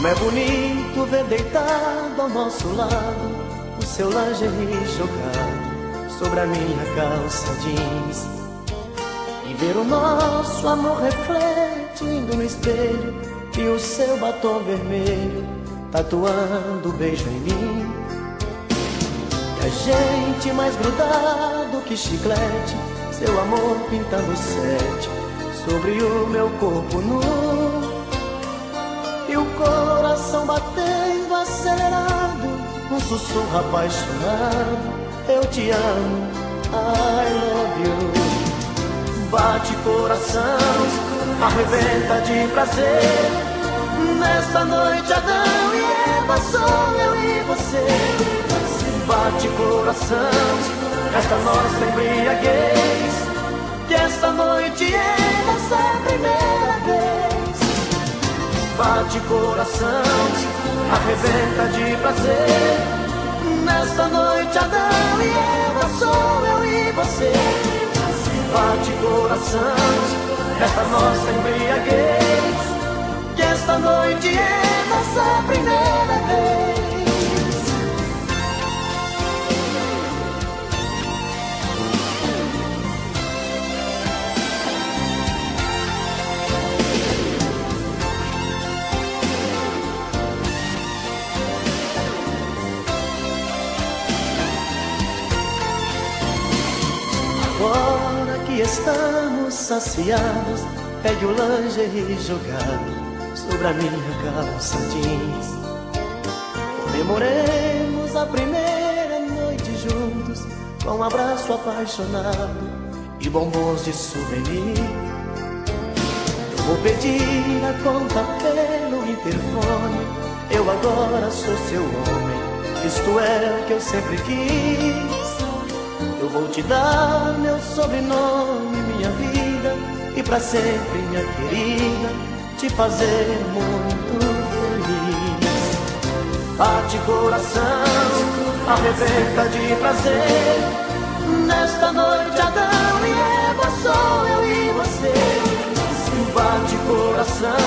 Como é bonito ver deitado ao nosso lado o seu lingerie jogado sobre a minha calça jeans, e ver o nosso amor refletindo no espelho e o seu batom vermelho tatuando o beijo em mim. E a gente mais grudado que chiclete, seu amor pintando 7 sobre o meu corpo nu, e o coração batendo acelerado, um sussurro apaixonado: eu te amo, I love you. Bate coração, arrebenta de prazer, nesta noite Adão e Eva, sou eu e você. Bate coração, esta nossa embriaguez, que esta noite é nossa primeira vez. Bate coração, arrebenta de prazer, nesta noite Adão e Eva, sou eu e você. Bate coração, esta nossa embriaguez, que esta noite é nossa primeira vez. Agora que estamos saciados, pegue o lingerie jogado sobre a minha calça jeans. Comemoremos a primeira noite juntos, com um abraço apaixonado e bombons de souvenir. Eu vou pedir a conta pelo interfone, eu agora sou seu homem, isto é o que eu sempre quis. Eu vou te dar meu sobrenome, minha vida, e pra sempre, minha querida, te fazer muito feliz. Bate coração, arrebenta de prazer, nesta noite Adão e Eva, sou eu e você. Bate coração,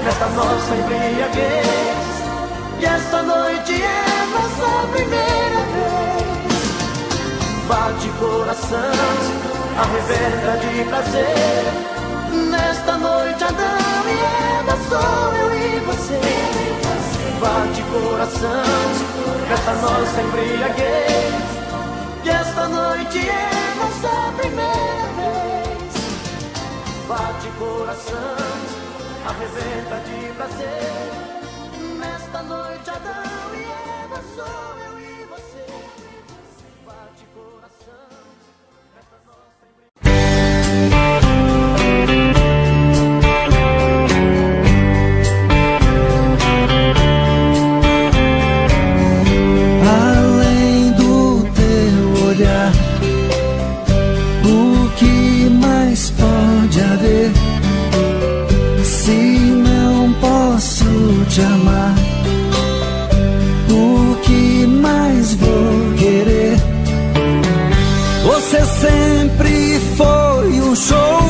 nesta nossa embriaguez, que esta noite é nossa primeira vez. Bate coração, arrebenta de prazer, nesta noite Adão e Eva, sou eu e você. Bate coração, nesta nossa embriaguez, que esta noite é nossa primeira vez. Bate coração, arrebenta de prazer, nesta noite Adão e Eva, sou eu e você. Bate coração, nesta nossa além do teu olhar, o que mais pode haver se não posso te amar? O que mais vou querer? Você sempre foi um show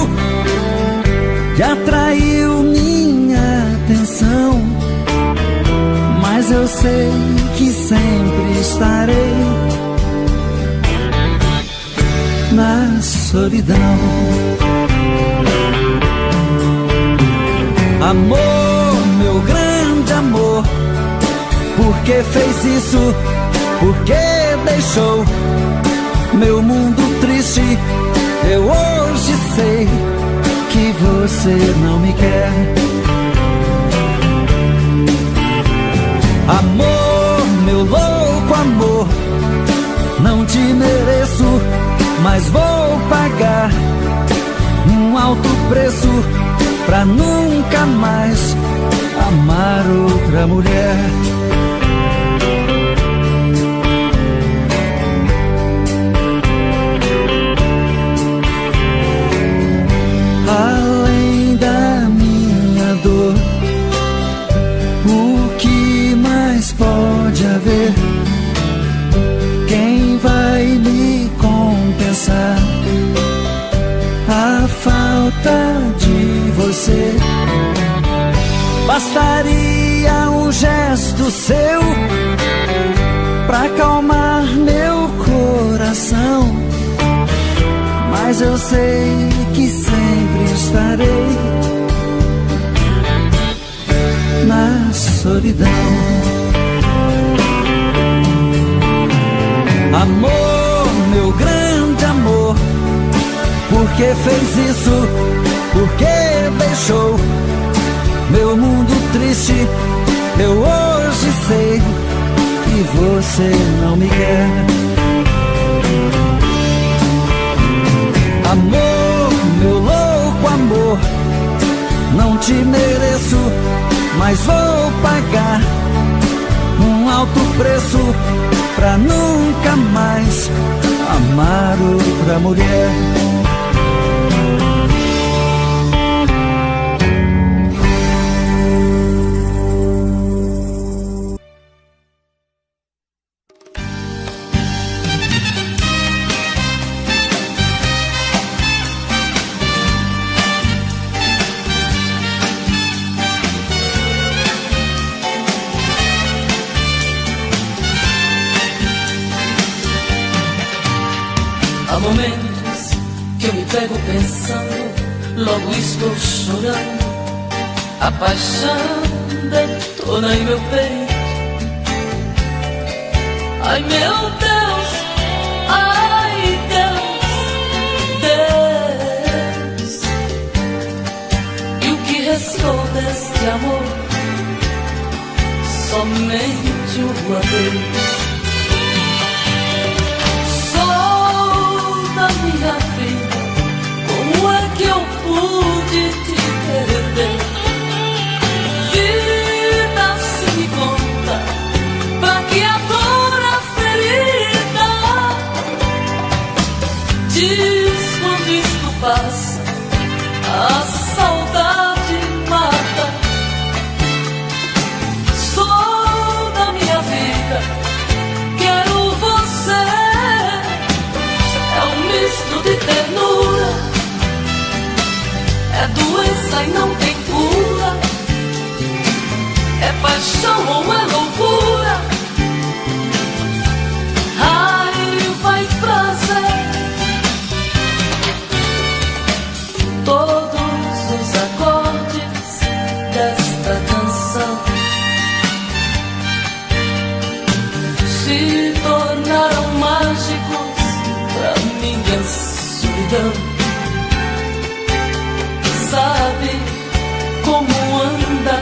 que atraiu minha atenção, mas eu sei que sempre estarei na solidão. Amor, meu grande amor, por que fez isso? Por que deixou meu mundo triste? Eu hoje sei que você não me quer. Amor, meu louco amor, não te mereço, mas vou pagar um alto preço pra nunca mais amar outra mulher. Além da minha dor, o que mais pode haver? Quem vai me compensar a falta de você? Bastaria um gesto seu pra acalmar meu coração. Mas eu sei que sempre estarei na solidão. Amor, meu grande amor, por que fez isso? Por que deixou meu mundo triste? Eu hoje sei que você não me quer. Amor, meu louco amor, não te mereço, mas vou pagar um alto preço pra nunca mais amar outra mulher. Há momentos que eu me pego pensando, logo estou chorando. A paixão detona em meu peito. Ai meu Deus, ai Deus, Deus. E o que restou deste amor? Somente uma vez. Minha vida, como é que eu pude te perder? Vida, se me conta, pra que a dor, a ferida? Diz quando isto passa, a saudade mata. Sou da minha vida, quero você. De ternura, é doença e não tem cura, é paixão ou é loucura. Raiva e prazer, todos os acordes desta canção se tornaram mágicos pra minha solidão. Sabe como anda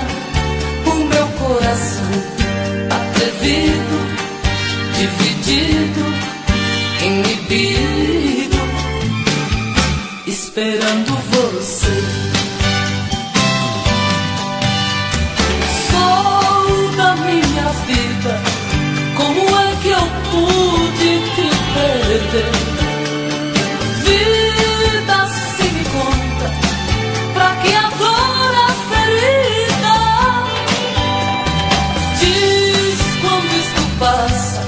o meu coração? Atrevido, dividido, inibido, esperando você. Sou da minha vida, como é que eu pude te perder? Vida, se me conta, pra que a dor, a ferida? Diz quando isto passa,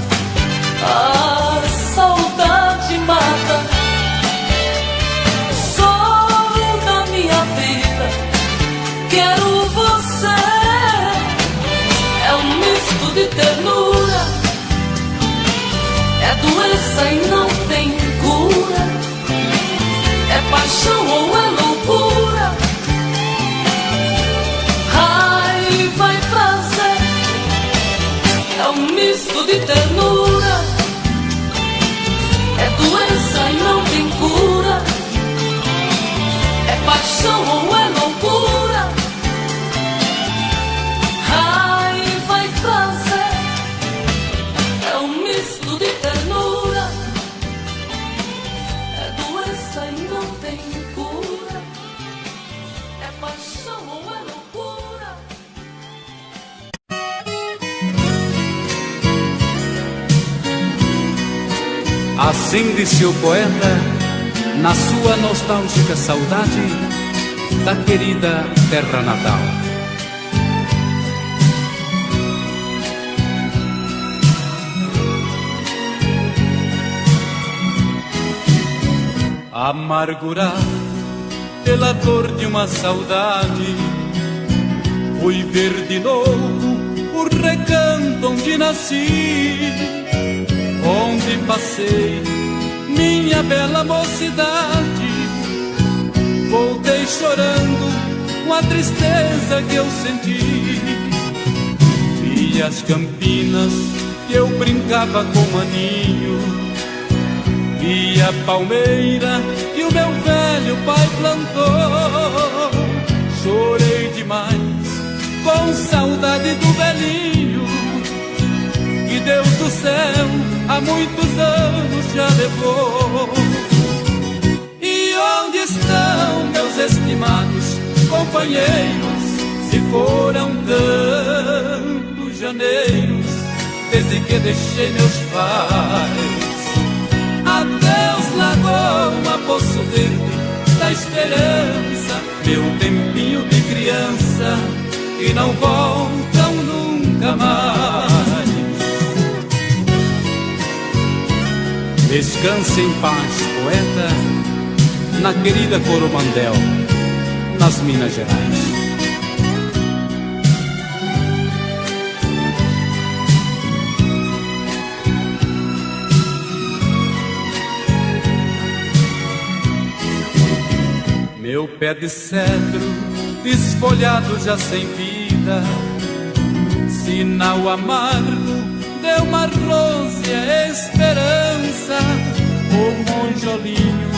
a saudade mata. Sou da minha vida, quero você. É um misto de ternura, é doença e não tem cura, é paixão ou é loucura. Raiva e prazer, é um misto de ternura, é doença e não tem cura, é paixão ou é loucura. Raiva e prazer, é um misto de ternura, é doença e não tem cura, é paixão ou é loucura. Assim disse o poeta na sua nostálgica saudade da querida terra natal. Amargurado pela dor de uma saudade, Fui ver de novo o recanto onde nasci, onde passei minha bela mocidade. Voltei chorando com a tristeza que eu senti. Vi as campinas que eu brincava com maninho, vi a palmeira que o meu velho pai plantou. Chorei demais com saudade do velhinho, que Deus do céu há muitos anos já levou. E onde estão meus estimados companheiros, se foram tantos janeiros desde que deixei meus pais? Adeus Lagoa, Poço Verde da Esperança, meu tempinho de criança que não voltam nunca mais. Descanse em paz, poeta, na querida Coromandel, nas Minas Gerais. Meu pé de cedro, desfolhado já sem vida, sinal amargo de uma rósea esperança. O monjolinho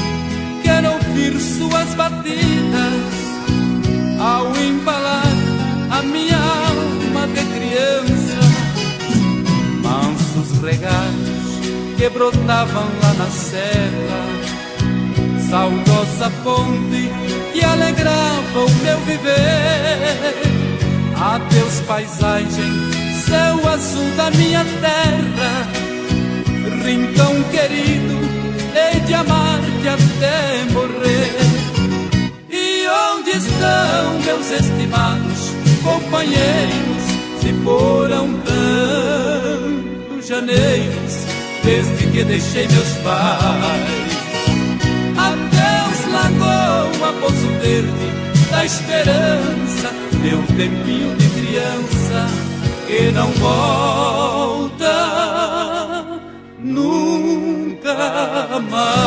quer ouvir suas batidas ao embalar a minha alma de criança. Mansos regatos que brotavam lá na serra, saudosa fonte que alegrava o meu viver. Adeus paisagem, céu azul da minha terra, rincão querido, hei de amar-te até morrer. E onde estão meus estimados companheiros, se foram tantos janeiros desde que deixei meus pais? Adeus Lagoa, Poço Verde da Esperança, meu tempinho de criança que não volta nunca mais.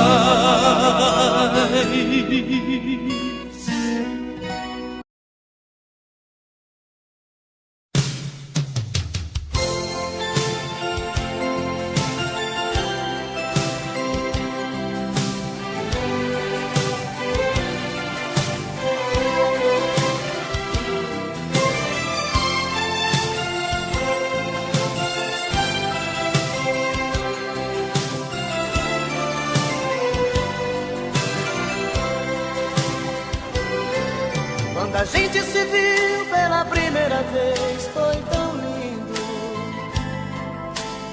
Quando a gente se viu pela primeira vez foi tão lindo.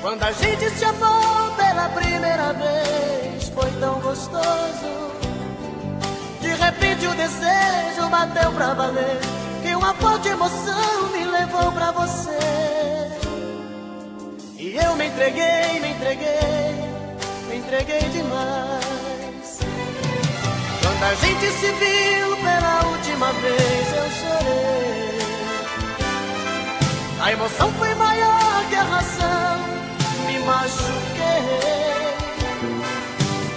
Quando a gente se amou pela primeira vez foi tão gostoso. De repente o desejo bateu pra valer, que uma forte emoção me levou pra você. E eu me entreguei, me entreguei, me entreguei demais. Quando a gente se viu pela última vez eu chorei. A emoção foi maior que a razão, me machuquei.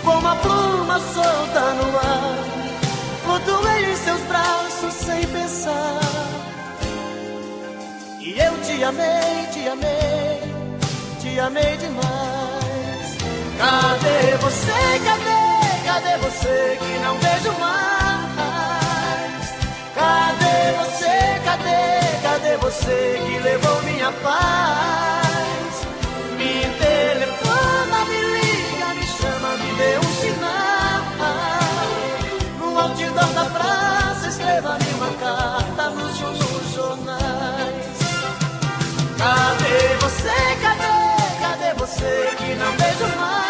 Como a pluma solta no ar, flutuei em seus braços sem pensar. E eu te amei, te amei, te amei demais. Cadê você, cadê? Cadê você que não vejo mais? Cadê você, cadê? Cadê você que levou minha paz? Me telefona, me liga, me chama, me dê um sinal. No outdoor da praça escreva-me uma carta nos jornais. Cadê você, cadê? Cadê você que não vejo mais?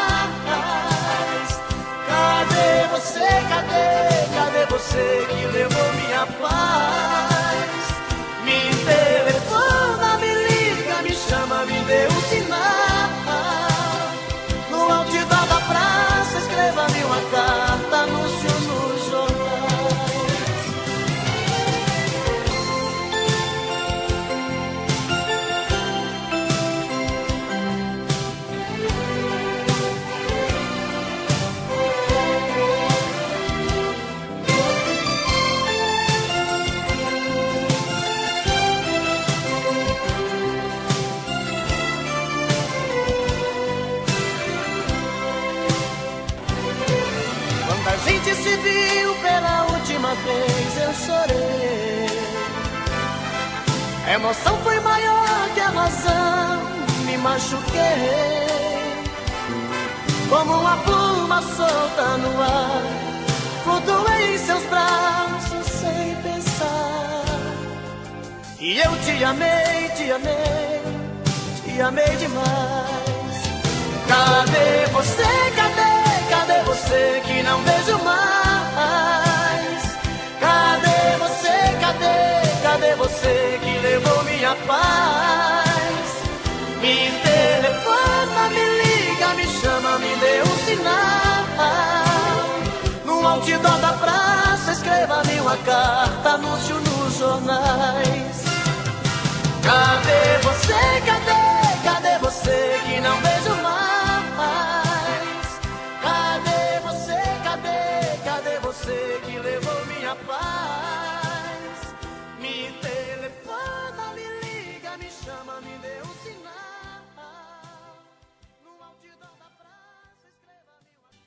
Cadê você, cadê? Cadê você que levou minha paz? Me telefona, me liga, me chama, me dê um sinal. No outdoor da praça escreva-me uma carta, anúncio nos jornais. eu chorei. A emoção foi maior que a razão, me machuquei. Como uma pluma solta no ar, flutuei em seus braços sem pensar. E eu te amei, te amei, te amei demais. Cadê você, cadê você que não vejo mais? Cadê você, cadê você que levou minha paz? Me telefona, me liga, me chama, me dê um sinal. No outdoor da praça, escreva-me uma carta, anúncio nos jornais. Cadê você, cadê você que não vejo mais? Cadê você, cadê você que levou minha paz? Me telefona, me liga, me chama, me dê um sinal. No outdoor da praça, escreva-me uma...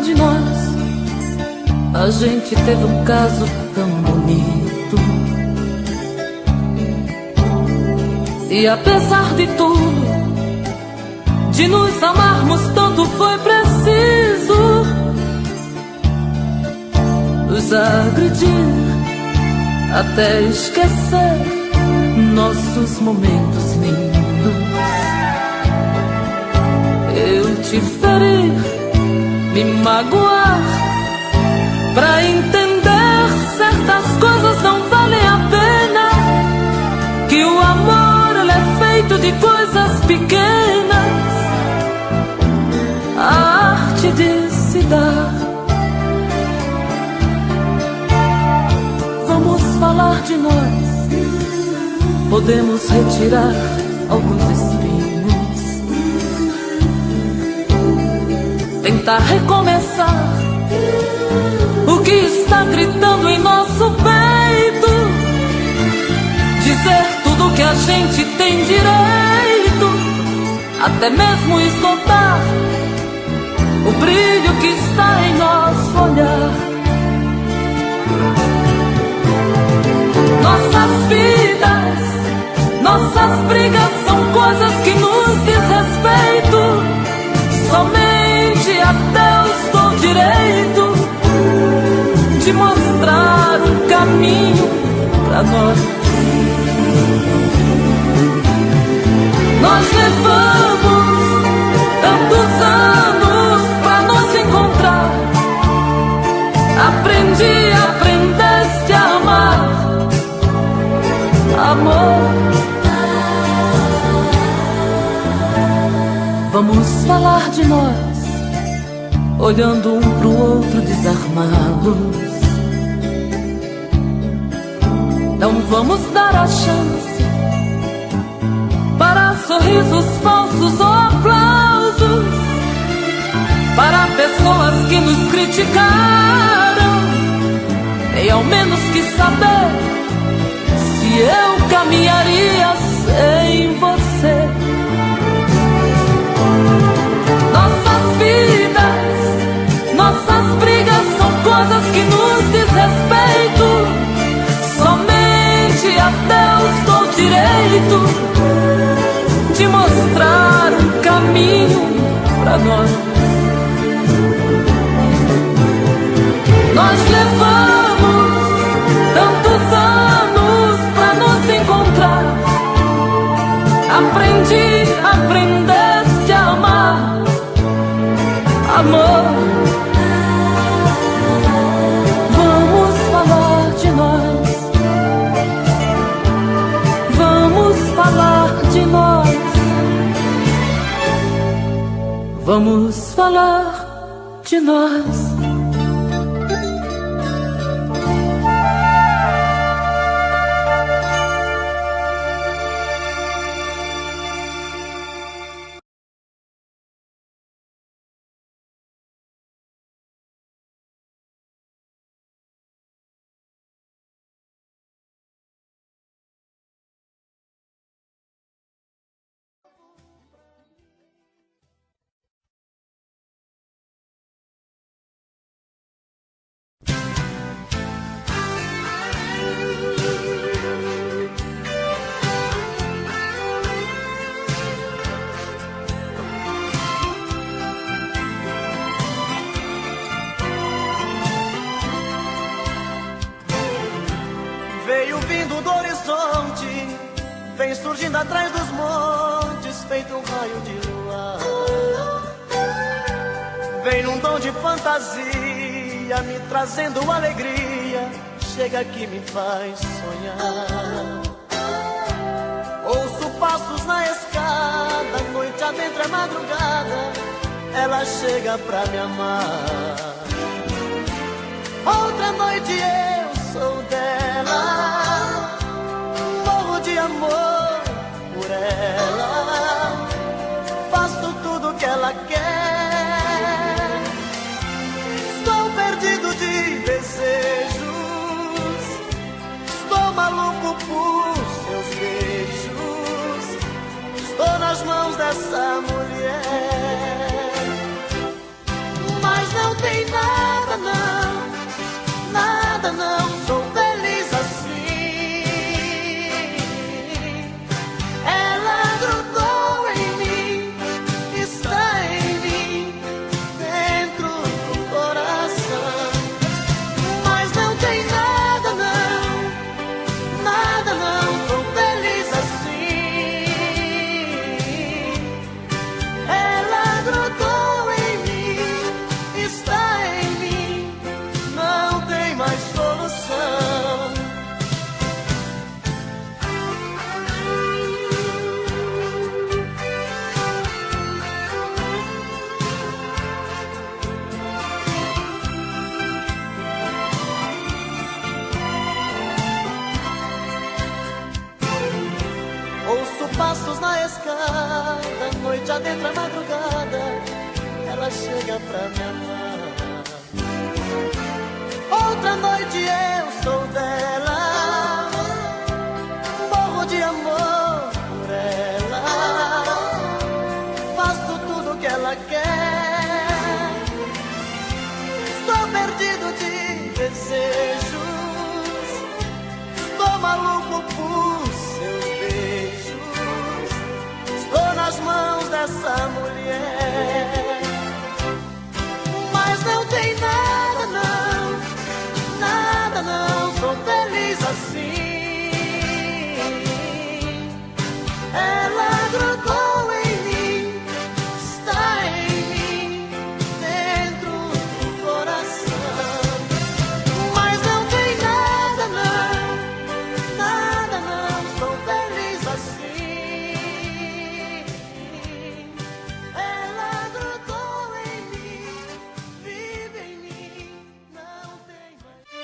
De nós, a gente teve um caso tão bonito. E apesar de tudo, de nos amarmos tanto, foi preciso nos agredir até esquecer nossos momentos lindos. Eu te feri, me magoar, pra entender certas coisas não valem a pena. Que o amor, ele é feito de coisas pequenas. A arte de se dar. Vamos falar de nós. Podemos retirar alguns espinhos, tentar recomeçar o que está gritando em nosso peito, dizer tudo que a gente tem direito, até mesmo esgotar o brilho que está em nosso olhar. Nossas vidas, nossas brigas são coisas que nos diz respeito. Somente a Deus dou direito de mostrar um caminho pra nós. Nós levamos tantos anos pra nos encontrar. Aprendeste a amar, amor. Vamos falar de nós, olhando um pro outro desarmados. Não vamos dar a chance para sorrisos falsos ou aplausos, para pessoas que nos criticaram. Nem ao menos quis saber se eu caminharia sem você. Nossas vidas, nossas brigas são coisas que nos diz respeito. Somente a Deus dou direito de mostrar um caminho pra nós. Nós levamos tantos anos pra nos encontrar. Aprendeste a amar, amor. Vamos falar de nós. Vamos falar de nós. Vamos falar de nós. vem surgindo atrás dos montes, feito um raio de luar. Vem num tom de fantasia, me trazendo alegria, chega que me faz sonhar. Ouço passos na escada, noite adentro é madrugada, ela chega pra me amar. Outra noite eu sou dela, morro de amor por ela, faço tudo que ela quer. Estou perdido de desejos, estou maluco por seus beijos, estou nas mãos dessa mulher. Mas não tem nada não, nada não, sou feliz assim. Ela grudou em mim, está em mim, dentro do coração. Mas não tem nada não, sou feliz assim. Ela grudou em mim, está em mim, não tem mais solução. Ouço passos na escada, noite adentro é madrugada, ela chega pra me amar. Outra noite eu sou dela, morro de amor por ela, faço tudo que ela quer. Estou perdido de desejos, estou maluco por seus beijos, estou nas mãos dessa mulher. Mas não tem nada não, nada não, sou feliz assim. Ela grudou em mim, está em mim, dentro do coração. Mas não tem nada não, sou feliz assim. Ela grudou em mim, vive em mim, não tem mais.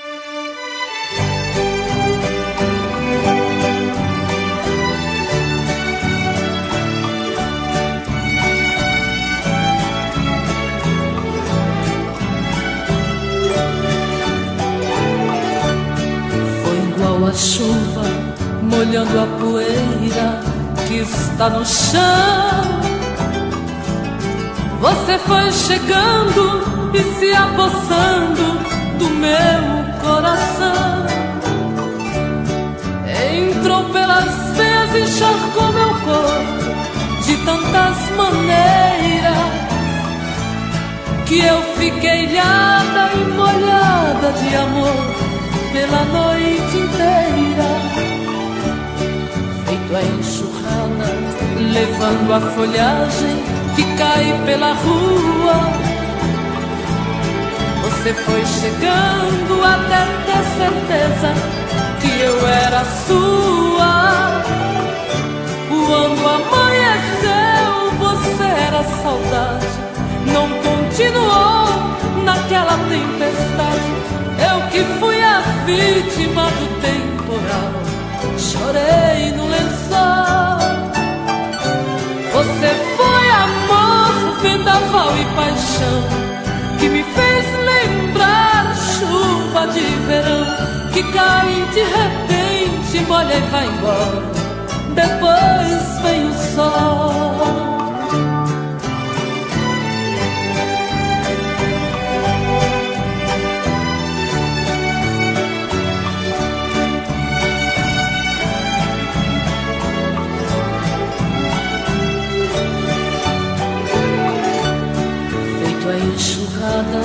Foi igual a chuva molhando a poeira que está no chão. Você foi chegando e se apossando do meu coração. Entrou pelas veias e encharcou meu corpo de tantas maneiras que eu fiquei ilhada e molhada de amor pela noite inteira. Feito a enxurrada, levando a folhagem que cai pela rua. Você foi chegando até ter certeza que eu era sua. Quando amanheceu, você era saudade, não continuou naquela tempestade. Eu que fui a vítima do temporal, chorei no lençol. Você foi amor, vendaval e paixão, que me fez lembrar chuva de verão, que cai de repente, molha e vai embora, depois vem o sol. Enxurrada,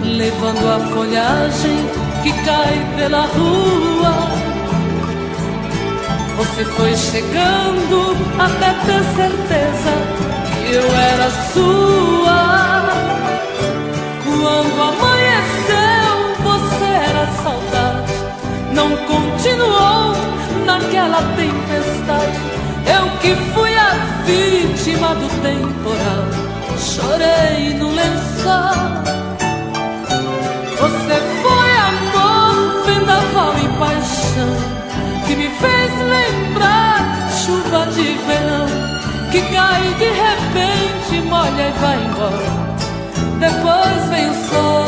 levando a folhagem que cai pela rua. Você foi chegando até ter certeza que eu era sua. Quando amanheceu, você era saudade. Não continuou naquela tempestade. Eu que fui a vítima do temporal, chorei no lençol. Você foi amor, vendaval e paixão, que me fez lembrar chuva de verão, que cai de repente, molha e vai embora. Depois vem o sol.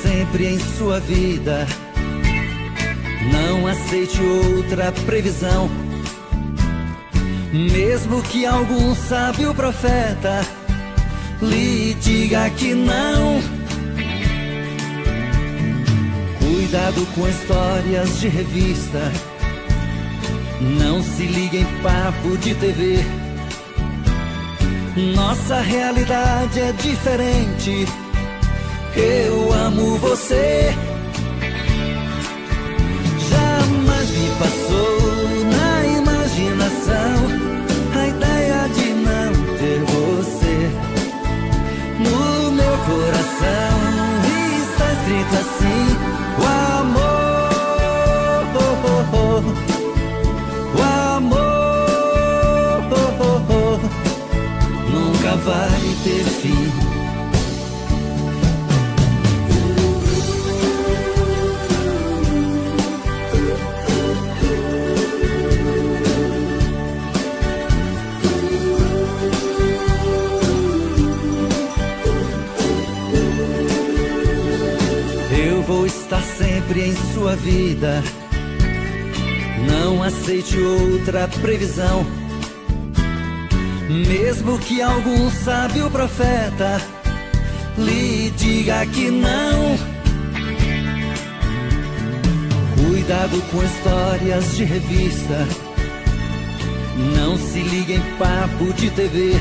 Sempre em sua vida, não aceite outra previsão. Mesmo que algum sábio profeta lhe diga que não. Cuidado com histórias de revista, não se ligue em papo de TV. Nossa realidade é diferente. Eu amo você. Jamais me passou na imaginação a ideia de não ter você. No meu coração está escrito assim: o amor, o amor nunca vai ter fim. Vou estar sempre em sua vida, não aceite outra previsão. Mesmo que algum sábio profeta lhe diga que não. Cuidado com histórias de revista, não se ligue em papo de TV.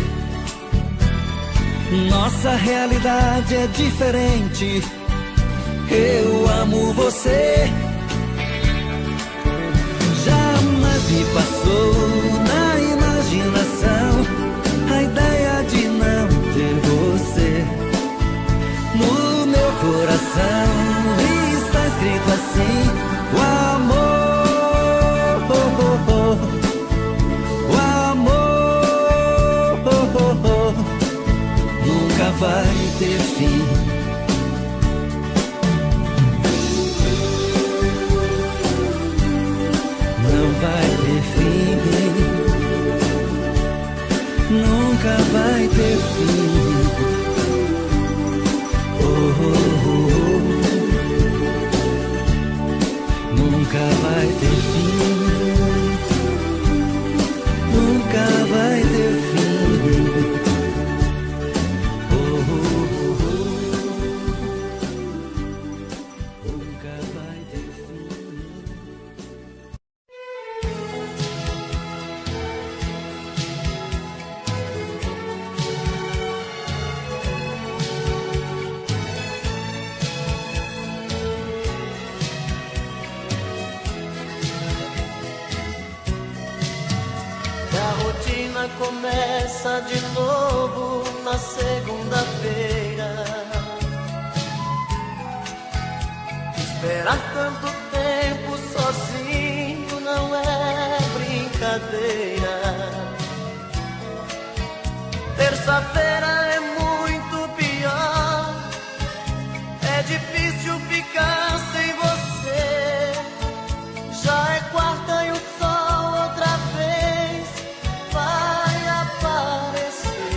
Nossa realidade é diferente. Eu amo você. Jamais me passou na imaginação a ideia de não ter você. No meu coração está escrito assim: o amor, o amor nunca vai ter fim. Vai ter fim, nunca vai ter fim. Oh, oh, oh. Nunca vai ter fim, nunca vai ter fim. Oh, oh, oh. Nunca vai ter fim. Começa de novo na segunda-feira. Esperar tanto tempo sozinho não é brincadeira. Terça-feira é muito pior. É difícil ficar sem você. Já é quarta e o sol outra vez vai aparecer.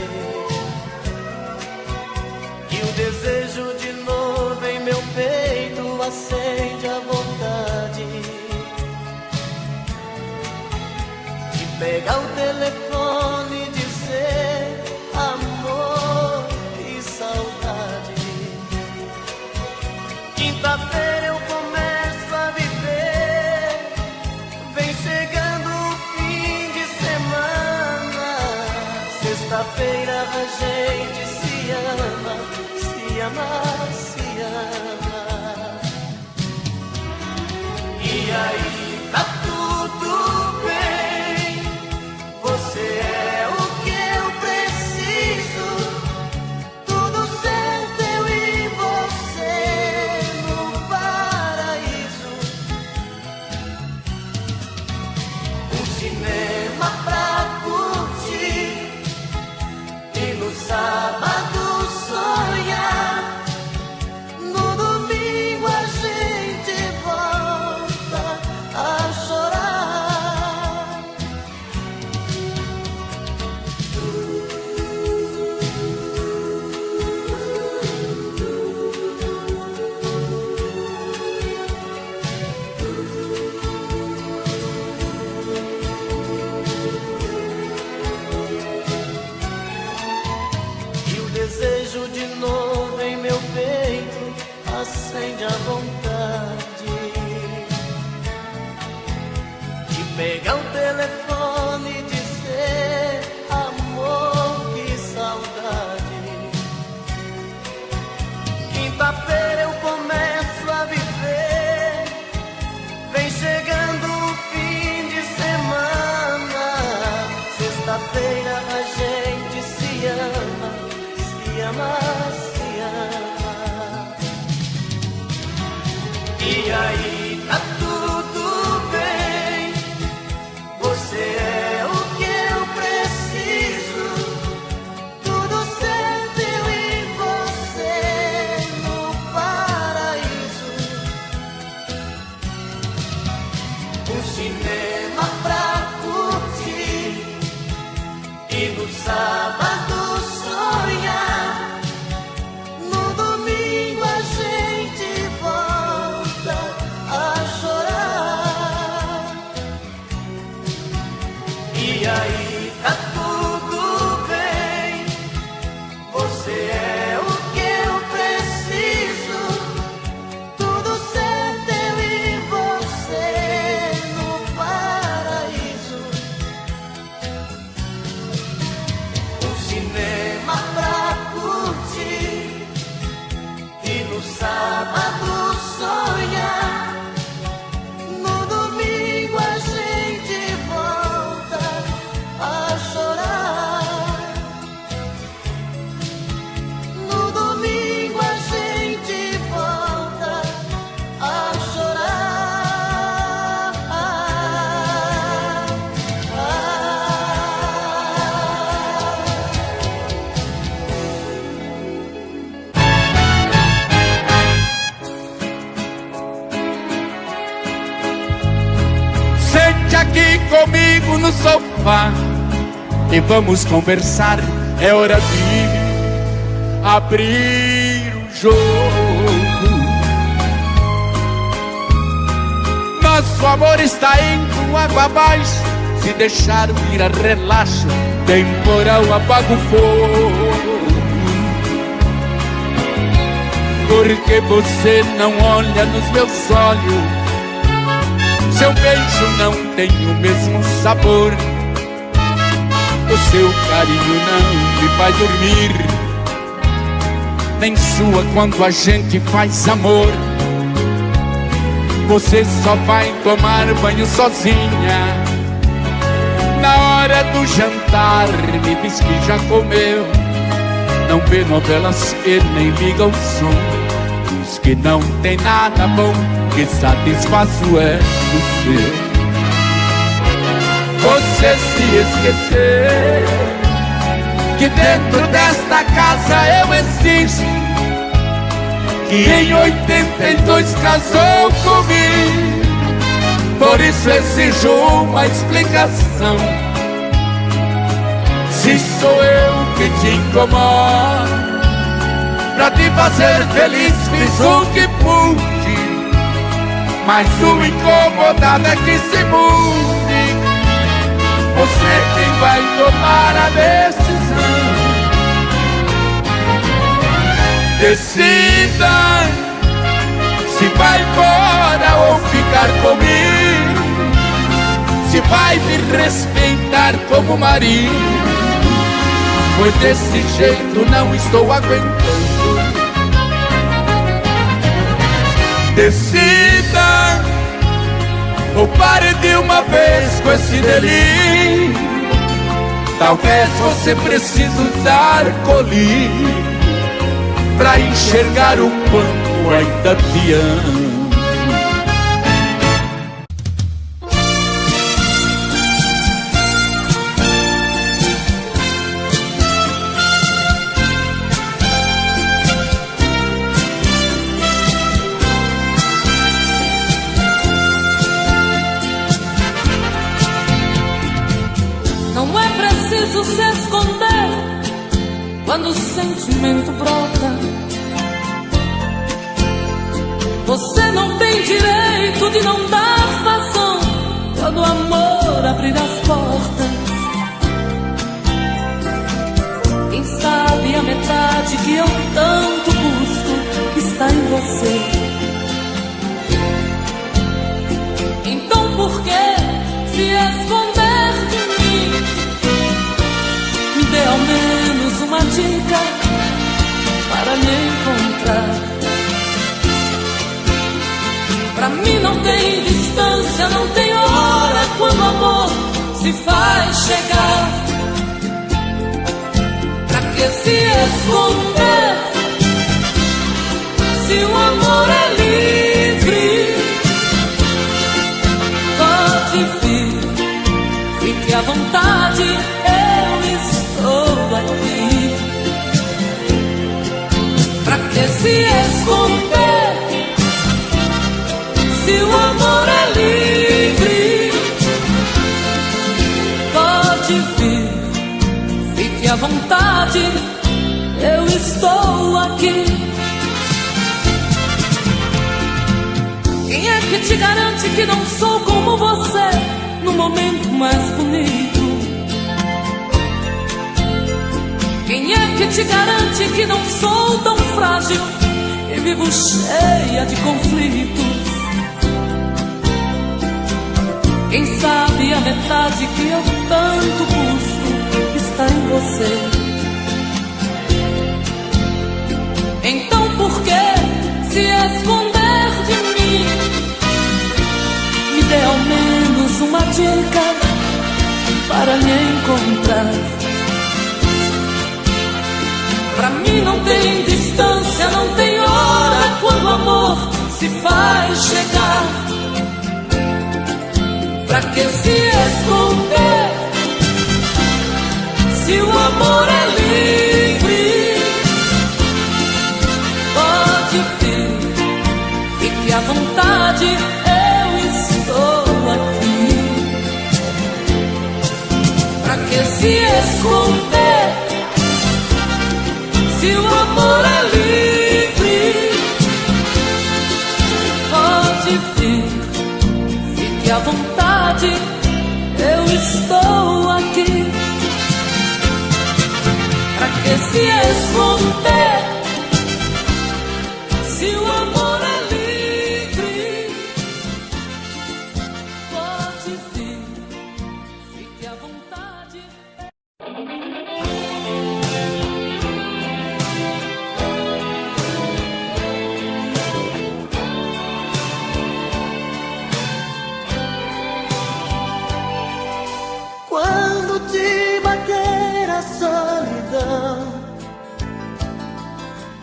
E o desejo de novo em meu peito acende a Sexta-feira a gente se ama, se ama, se ama. E aí tá tudo bem. Você é o que eu preciso. Tudo certo, eu e você no paraíso. Um cinema pra curtir e no sábado sonhar. No domingo a gente volta a chorar. E o desejo de novo em meu peito acende a vontade de pegar o telefone e dizer: amor, que saudade. Quinta-feira eu começo a viver, vem chegando o fim de semana. Sexta-feira a gente se ama, se ama, se ama. E aí tá tudo bem. Você é o que eu preciso. Tudo certo, eu e você no paraíso. Um cinema pra curtir e no sábado sonhar. No domingo a gente volta a chorar. E aí tá tudo bem. Você é o que eu preciso. Tudo certo, eu e você no paraíso. Um cinema pra curtir e no sábado sonhar. No domingo a gente volta a chorar. No domingo a gente volta a chorar. Sente aqui comigo no sofá e vamos conversar. É hora de abrir o jogo. Nosso amor está indo água abaixo. Se deixar virar relaxo, temporal apaga o fogo. Porque você não olha nos meus olhos. Seu beijo não tem o mesmo sabor. O seu carinho não me faz dormir, nem sua quando a gente faz amor. Você só vai tomar banho sozinha. Na hora do jantar me diz que já comeu. Não vê novelas e nem liga o som. Diz que não tem nada bom que satisfaça o ego seu. Você se esqueceu que dentro desta casa eu existo, que em 82 casou comigo. Por isso exijo uma explicação. Se sou eu que te incomodo, pra te fazer feliz fiz o que pude, mas o incomodado é que se mude. Você quem vai tomar a decisão. Decida se vai embora ou ficar comigo, se vai me respeitar como marido pois desse jeito não estou aguentando. Decida, ou pare de uma vez com esse delírio. Talvez você precise usar colírio pra enxergar o quanto ainda te amo. Se esconder quando o sentimento brota. Você não tem direito de não dar vazão quando o amor abrir as portas. Quem sabe a metade que eu tanto busco está em você. Então por que se esconder de mim? Me dê ao menos uma dica para me encontrar. Pra mim não tem distância, não tem hora quando o amor se faz chegar. Pra que se esconder se o amor é livre? Pode vir, fique à vontade, eu estou aqui. Pra que se esconder se o amor é livre? Pode vir, fique à vontade, eu estou aqui. Quem é que te garante que não sou como você no momento mais bonito? Quem é que te garante que não sou tão frágil e vivo cheia de conflitos? Quem sabe a metade que eu tanto busco está em você. Então por que se esconder de mim? Me dê ao menos uma dica para me encontrar. Pra mim não tem distância, não tem hora quando o amor se faz chegar. Pra que se esconder se o amor é livre? Pode vir, fique à vontade, eu estou aqui. Pra que se esconder se o amor é livre? Pode vir, fique à vontade, eu estou aqui. Pra que se esconder se o amor é livre? Pode vir, fique à vontade. Quando te bater a solidão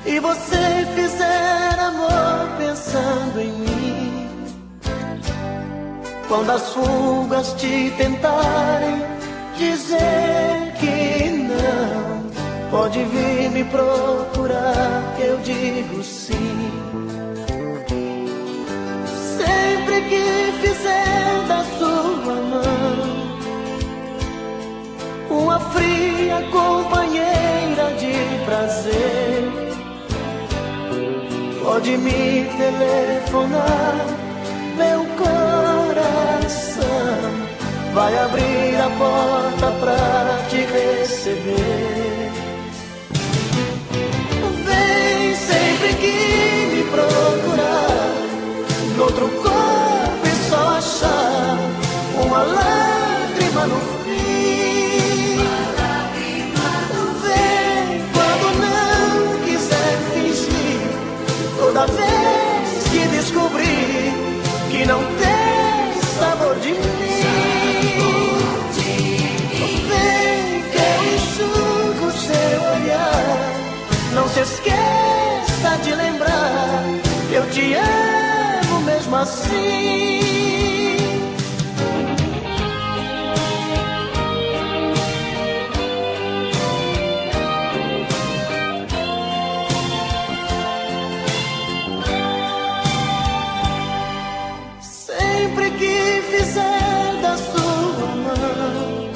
e você fizer amor pensando em mim, quando as fugas te tentarem dizer que não, pode vir me procurar, eu digo sim. Sempre que fizer da sua mão uma fria companheira de prazer, pode me telefonar, meu coração vai abrir a porta pra te receber. Vem sempre que me procurar, noutro corpo e só achar uma lágrima no fim. esqueça de lembrar, eu te amo mesmo assim. Sempre que fizer da sua mão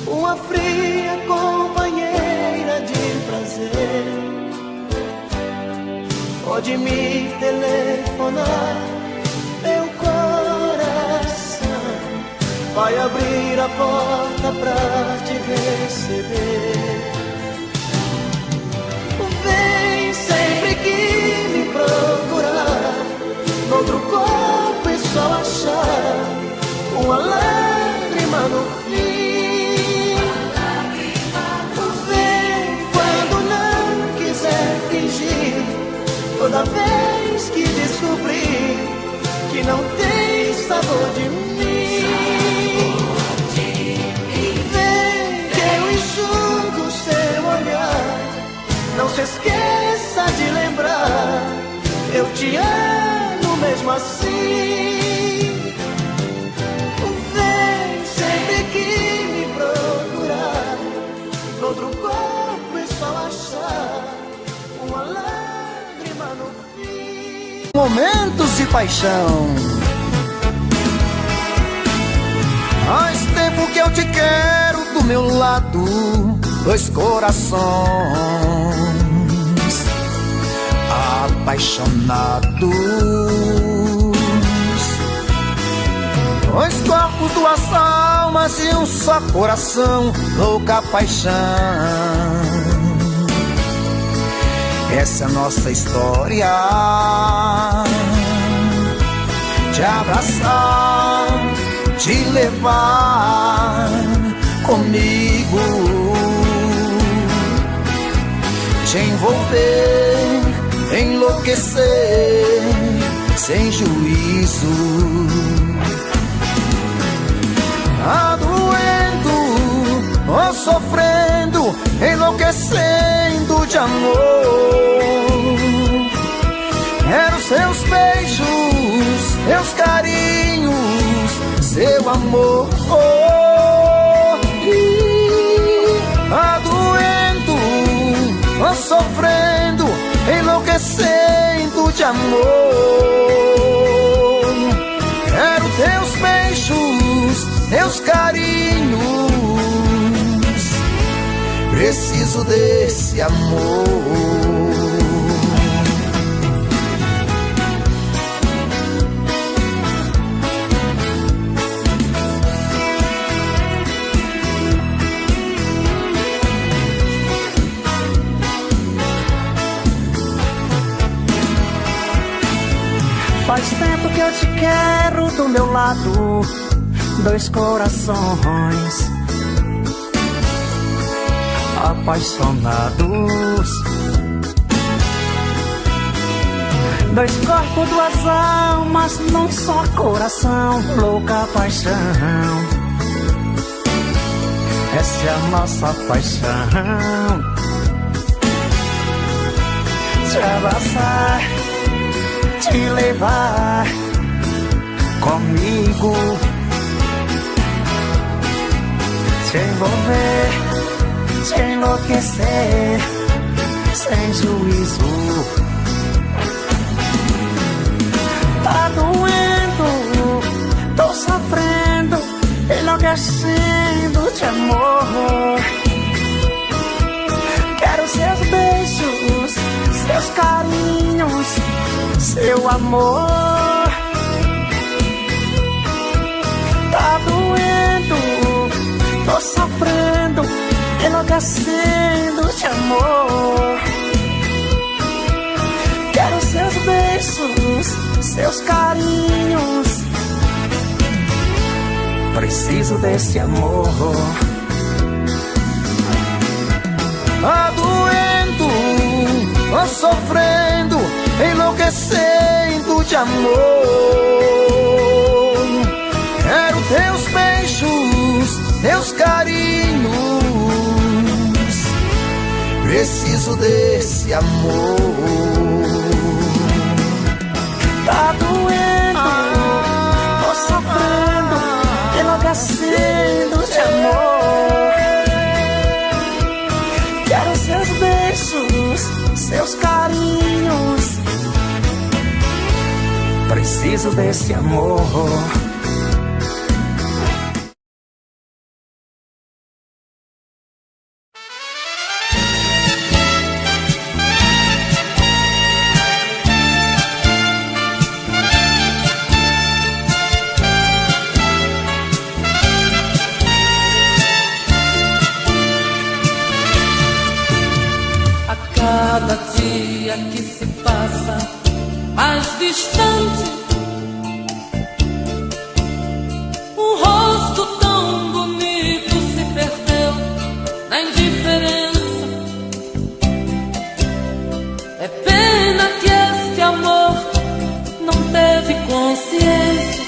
uma fria companheira de prazer, pode me telefonar, meu coração vai abrir a porta pra te receber. Vem sempre que me procurar, noutro corpo é só achar uma lágrima no fim. Vem quando não quiser fingir, toda vez que descobrir que não tem sabor de mim. Vem que eu enxugo seu olhar, não se esqueça de lembrar, eu te amo mesmo assim. Vem sempre que me procurar, noutro corpo é só achar uma lágrima no fim. Momentos de paixão. Faz tempo que eu te quero do meu lado, dois corações apaixonados, dois corpos, duas almas e um só coração, louca paixão. Essa é a nossa história, te abraçar, te levar comigo, te envolver, enlouquecer sem juízo. Tá doendo ou sofrendo, enlouquecendo de amor. Quero seus beijos, seus carinhos, seu amor. Tá doendo ou sofrendo, enlouquecendo de amor. Quero teus beijos, teus carinhos, preciso desse amor. Faz tempo que eu te quero do meu lado, dois corações apaixonados, dois corpos, duas almas num só coração, louca paixão. Essa é a nossa paixão, te abraçar, te levar comigo, te envolver, te enlouquecer sem juízo. Tá doendo, tô sofrendo, enlouquecendo de amor. Quero seus beijos, seus carinhos, seu amor. Tá doendo, tô sofrendo, enlouquecendo de amor. Quero seus beijos, seus carinhos, preciso desse amor. Tá doendo, tô sofrendo, enlouquecendo de amor. Quero teus beijos, teus carinhos, Preciso desse amor. Tá doendo, tô sofrendo, enlouquecendo de amor. Quero seus beijos, seus carinhos. Preciso desse amor. Cada dia que se passa mais distante, um rosto tão bonito se perdeu na indiferença. É pena que este amor não teve consciência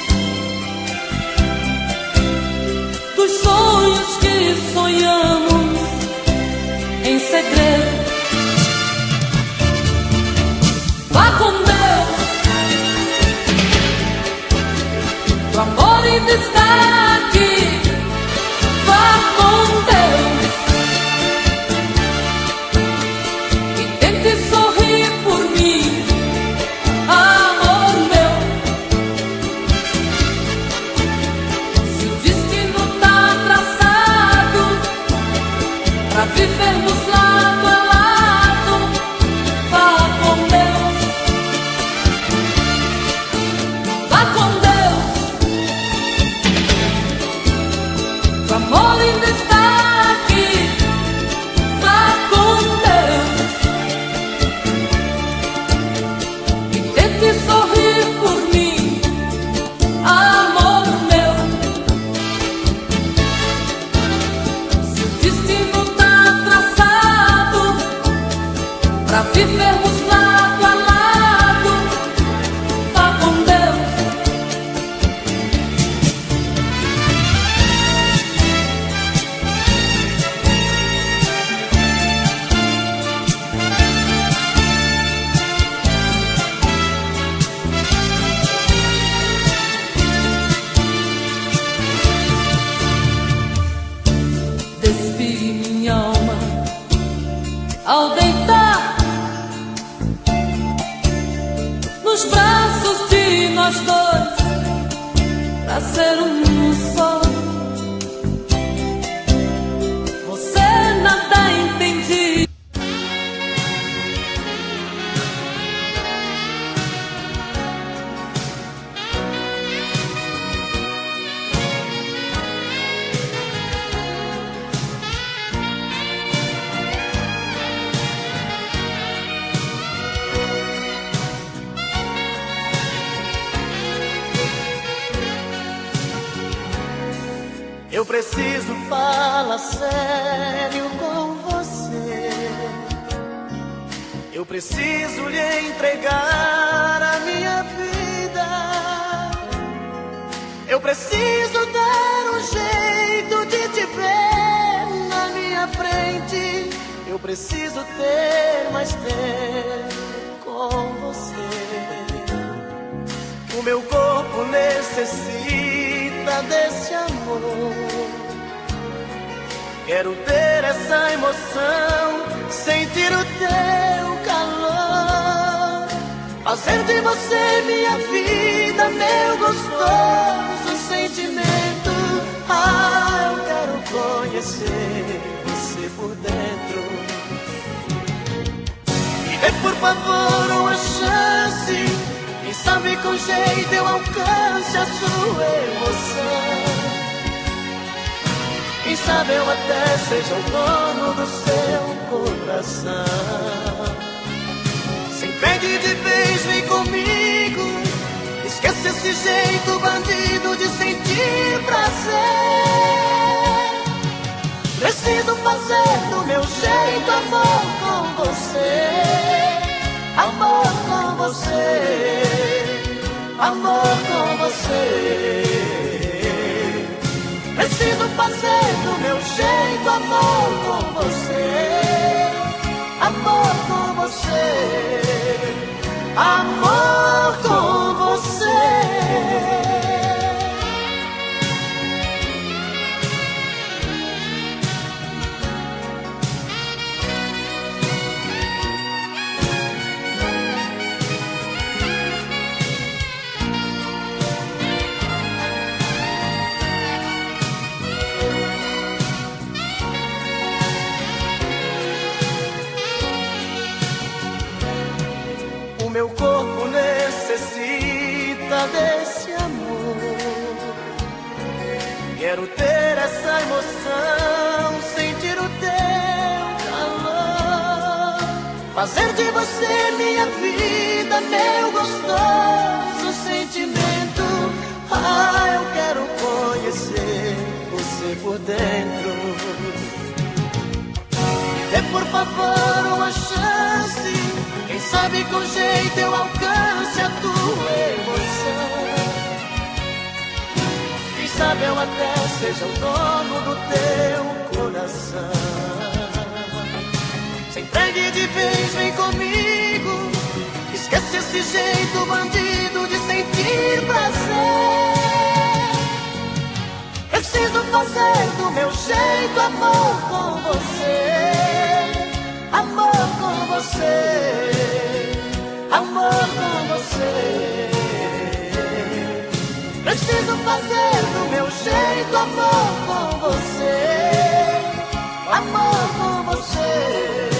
dos sonhos que sonhamos em segredo. Vá com Deus, o amor ainda está aqui. Vá com Deus e tente sorrir por mim, amor meu. Se o destino tá traçado pra vivermos lado a lado, vá com Deus. O amor ainda está aqui. Vá com Deus e tente sorrir por mim, amor meu. Se o destino tá traçado pra vivermos lado a lado, vá com Deus. Despi minha alma ao deitar nos braços de nós dois, pra ser um só. Você nada entendi. Eu preciso falar sério com você. Eu preciso lhe entregar a minha vida. Eu preciso dar um jeito de te ver na minha frente. Eu preciso ter mais tempo com você. O meu corpo necessita desse amor. Quero ter essa emoção, sentir o teu calor, fazer de você minha vida, meu gostoso sentimento. Ah, eu quero conhecer você por dentro. Me dê por favor uma chance, quem sabe com jeito eu alcance a sua emoção. Quem sabe eu até seja o dono do seu coração. Se impede de vez, vem comigo. Esquece esse jeito bandido de sentir prazer. Preciso fazer do meu jeito amor com você. Amor com você. Amor com você. Preciso fazer do meu jeito amor com você. Quero ter essa emoção, sentir o teu calor, fazer de você minha vida, meu gostoso sentimento. Ah, eu quero conhecer você por dentro. Dê por favor uma chance, quem sabe com jeito eu alcance a tua emoção. Quem sabe eu até seja o dono do teu coração. Se entregue de vez, vem comigo, esquece esse jeito bandido de sentir prazer. Preciso fazer do meu jeito amor com você, amor com você, amor com você. Preciso fazer do meu jeito amor com você, amor com você,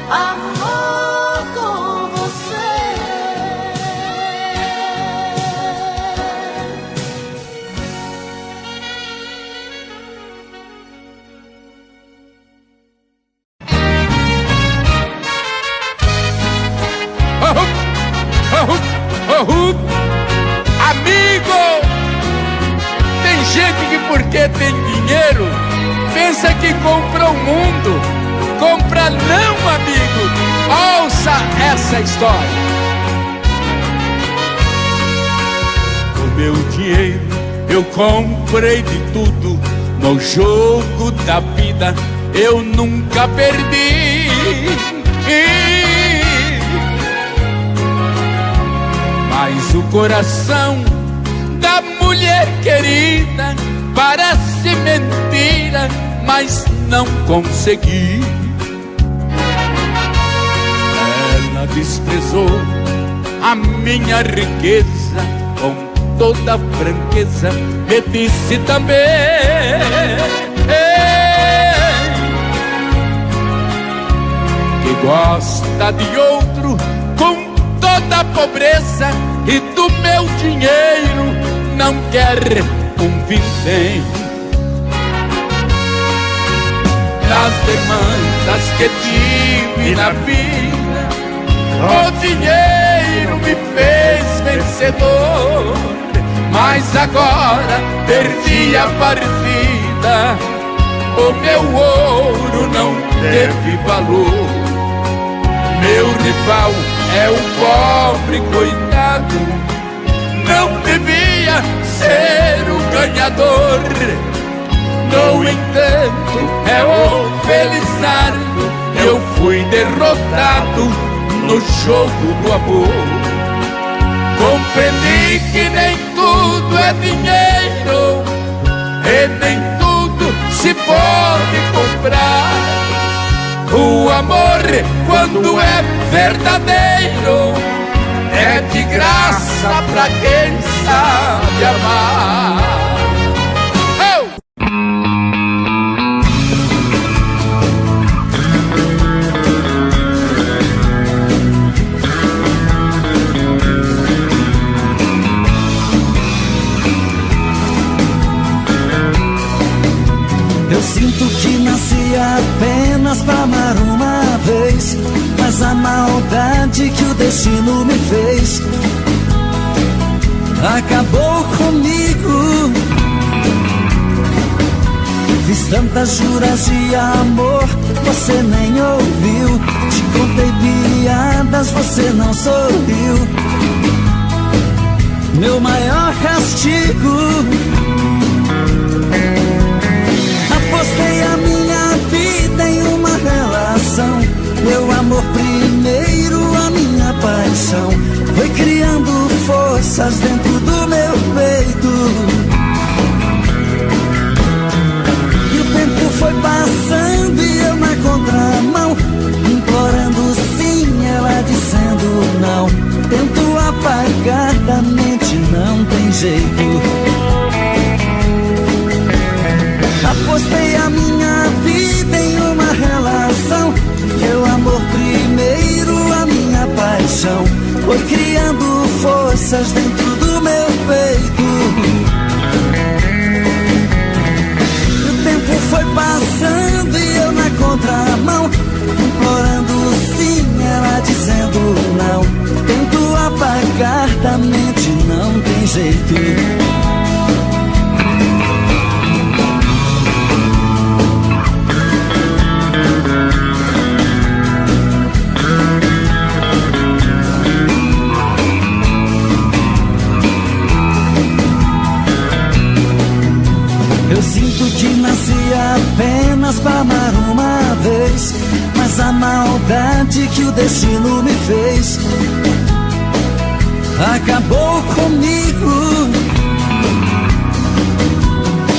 amor com você. Amigo, tem gente que porque tem dinheiro pensa que compra o mundo. Compra não, amigo. Ouça essa história. Com meu dinheiro eu comprei de tudo. No jogo da vida eu nunca perdi. Mas o coração da mulher querida parece mentira, mas não consegui. Ela desprezou a minha riqueza, com toda franqueza me disse também que gosta de outro com toda a pobreza e do meu dinheiro não quer um vintém. Nas demandas que tive na vida, o dinheiro me fez vencedor. Mas agora perdi a partida, o meu ouro não teve valor. Meu rival é o pobre coitado, não devia ser o ganhador. No entanto, é o Felizardo, eu fui derrotado no jogo do amor. Compreendi que nem tudo é dinheiro e nem tudo se pode comprar. O amor, quando é verdadeiro, é de graça pra quem sabe amar. Eu sinto que nasci apenas pra amar uma vez, mas a maldade que o destino me fez acabou comigo. Fiz tantas juras de amor, você nem ouviu. Te contei piadas, você não sorriu. Meu maior castigo, apostei a minha vida em uma relação. Meu amor primeiro, a minha paixão, foi criando forças dentro do meu peito. E o tempo foi passando e eu na contramão, implorando sim, ela dizendo não. Tento apagar da mente, não tem jeito. Apostei a minha vida em uma relação. Meu amor primeiro, a minha paixão, foi criando forças dentro do meu peito. contramão, implorando sim, ela dizendo não. Tento apagar da mente, não tem jeito. Eu sinto que nasci apenas pra amar uma vez, mas a maldade que o destino me fez acabou comigo.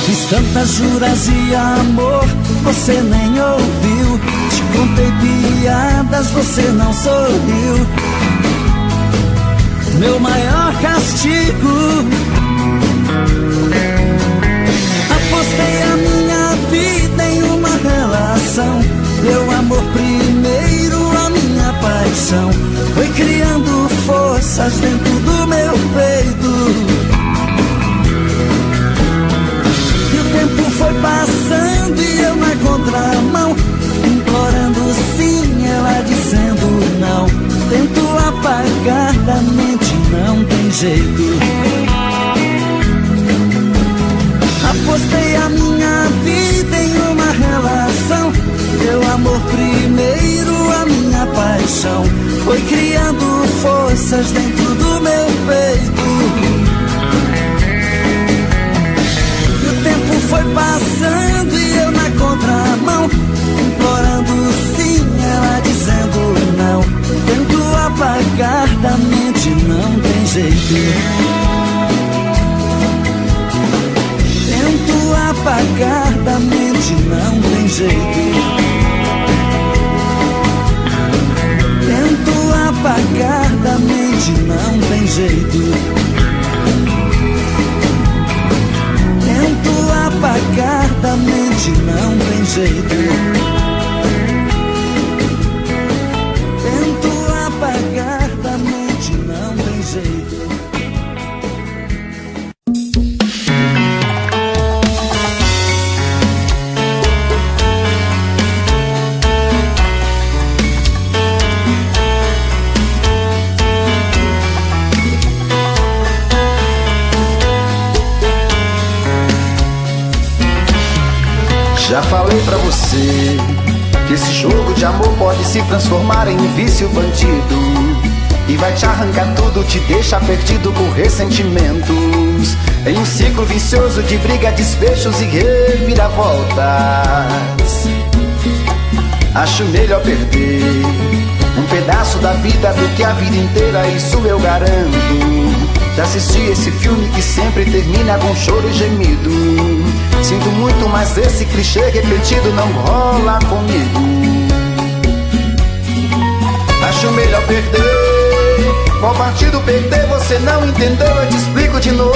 Fiz tantas juras de amor, você nem ouviu. Te contei piadas, você não sorriu. Meu maior castigo, apostei a minha vida em uma relação. Meu amor primeiro, a minha paixão, foi criando forças dentro do meu peito. E o tempo foi passando e eu na contramão, implorando sim, ela dizendo não. Tento apagar da mente, não tem jeito. Apostei a minha vida em uma relação. Meu amor primeiro, a minha paixão, foi criando forças dentro do meu peito. E o tempo foi passando e eu na contramão, implorando sim, ela dizendo não. Tento apagar da mente, não tem jeito. Apagar da mente, não tem jeito. Tento apagar da mente, não tem jeito. Tento apagar da mente, não tem jeito. Tento apagar da mente, não tem jeito. Já falei pra você que esse jogo de amor pode se transformar em um vício bandido, e vai te arrancar tudo, te deixar perdido por ressentimentos, em um ciclo vicioso de briga, desfechos e reviravoltas. Acho melhor perder um pedaço da vida do que a vida inteira, isso eu garanto. Já assisti esse filme que sempre termina com choro e gemido. Sinto muito, mas esse clichê repetido não rola comigo. Acho melhor perder. Qual partido perder? Você não entendeu, eu te explico de novo.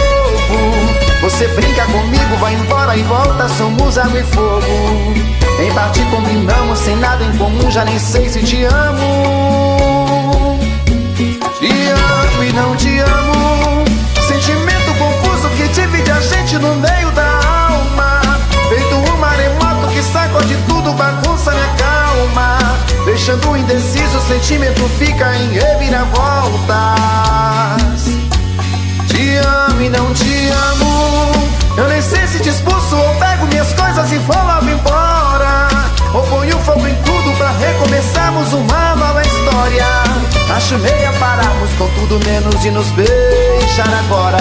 Você brinca comigo, vai embora e volta, somos água e fogo. Em parte combinamos, sem nada em comum, já nem sei se te amo. Te amo e não te amo, sentimento confuso que divide a gente no meio da alma. Feito um maremoto que sacode tudo, bagunça minha calma, deixando indeciso, o sentimento fica em reviravoltas. Te amo e não te amo, eu nem sei se te expulso ou pego minhas coisas e vou logo embora, ou ponho fogo em tudo pra recomeçarmos uma nova história. Acho meia pararmos com tudo menos de nos beijar agora.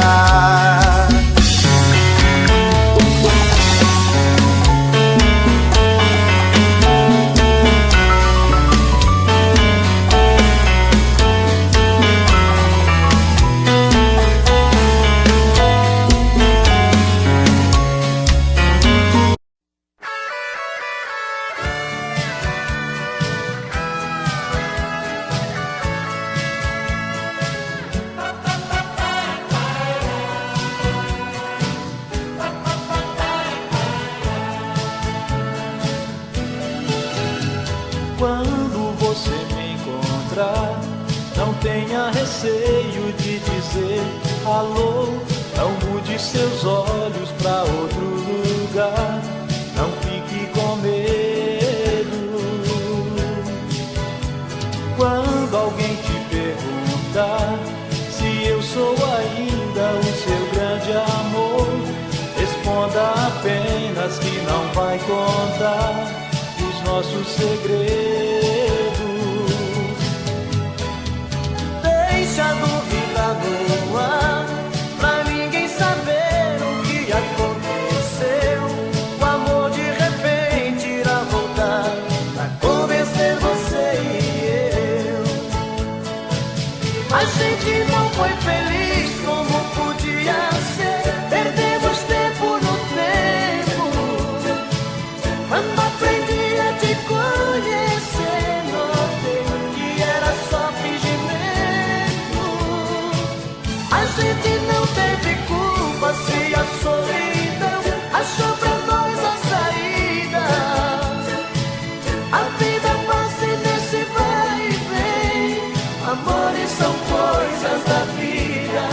Quando você me encontrar, não tenha receio de dizer alô. Não mude seus olhos pra outro lugar, não fique com medo. conta dos nossos segredos. Deixa a dúvida no ar, pra ninguém saber o que aconteceu. O amor de repente irá voltar pra convencer você e eu. A gente não foi feliz como podia ser. Perdemos tempo no tempo. Quando aprendi a te conhecer, notei que era só fingimento. A gente não teve culpa se a solidão achou pra nós a saída. A vida passa nesse vai e vem. Amores são coisas da vida.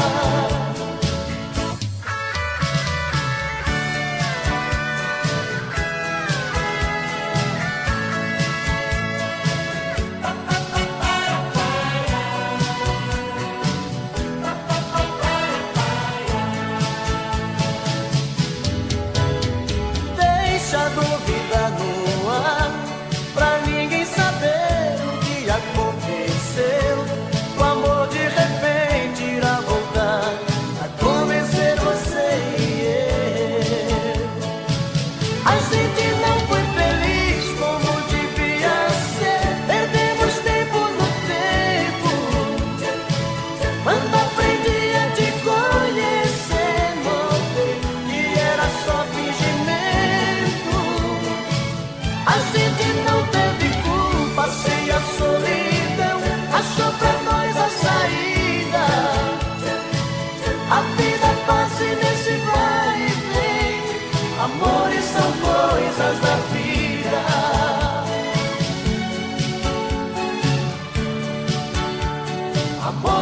Deixa a dúvida no ar, pra ninguém saber o que aconteceu. O amor de repente irá voltar a convencer você e eu. A gente não foi feliz como devia ser. Perdemos tempo no tempo. Quando aprendi a te conhecer, notei que era só fingimento. A gente não teve culpa se a solidão achou pra nós a saída. A vida passa nesse vai e vem. Amores são coisas da vida. Amor